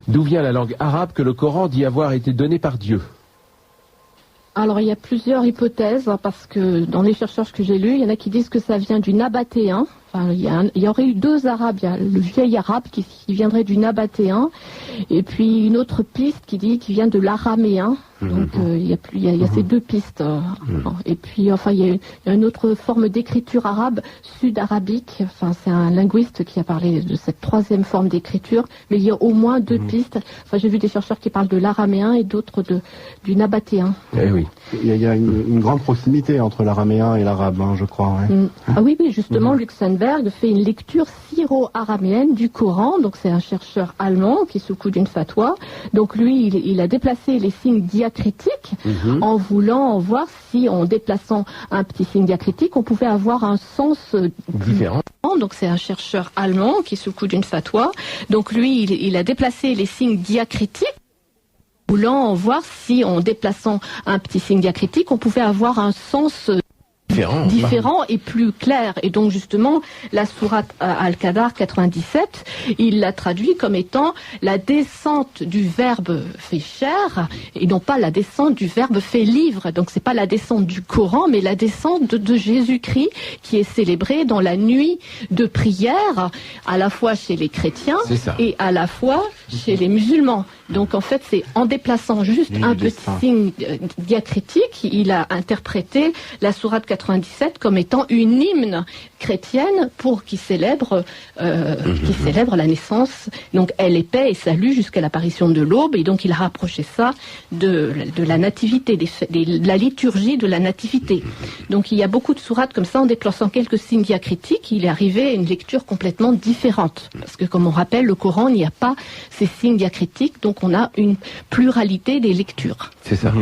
D'où vient la langue arabe que le Coran dit avoir été donné par Dieu? Alors il y a plusieurs hypothèses, parce que dans les chercheurs que j'ai lus, il y en a qui disent que ça vient du nabatéen. Enfin, il y aurait eu deux arabes. Il y a le vieil arabe qui viendrait du nabatéen, et puis une autre piste qui dit qu'il vient de l'araméen. Donc il y a ces deux pistes. Et puis enfin il y a une autre forme d'écriture arabe, sud-arabique. Enfin c'est un linguiste qui a parlé de cette troisième forme d'écriture, mais il y a au moins deux pistes. Enfin j'ai vu des chercheurs qui parlent de l'araméen et d'autres du nabatéen. Eh oui. Il y a une grande proximité entre l'araméen et l'arabe, je crois. Ouais. Ah oui, justement, Luxembourg fait une lecture syro-araméenne du Coran. Donc c'est un chercheur allemand qui est sous le coup d'une fatwa. Donc lui, il a déplacé les signes diacritiques en voulant voir si, en déplaçant un petit signe diacritique, on pouvait avoir un sens différent. Donc c'est un chercheur allemand qui est sous le coup d'une fatwa. Donc lui, il a déplacé les signes diacritiques, voulant voir si, en déplaçant un petit signe diacritique, on pouvait avoir un sens différent et plus clair. Et donc justement, la sourate Al-Qadar 97, il l'a traduit comme étant la descente du verbe fait chair, et non pas la descente du verbe fait livre. Donc c'est pas la descente du Coran, mais la descente de Jésus-Christ, qui est célébrée dans la nuit de prière, à la fois chez les chrétiens et à la fois chez les musulmans. Donc en fait, c'est en déplaçant juste un petit signe diacritique, il a interprété la sourate 97 comme étant une hymne chrétienne pour qui célèbre la naissance. Donc elle est paix et salut jusqu'à l'apparition de l'aube, et donc il a rapproché ça de la nativité, de la liturgie de la nativité. Donc il y a beaucoup de sourates comme ça, en déplaçant quelques signes diacritiques, il est arrivé à une lecture complètement différente. Parce que comme on rappelle, le Coran, il n'y a pas ces signes diacritiques, donc on a une pluralité des lectures. C'est ça.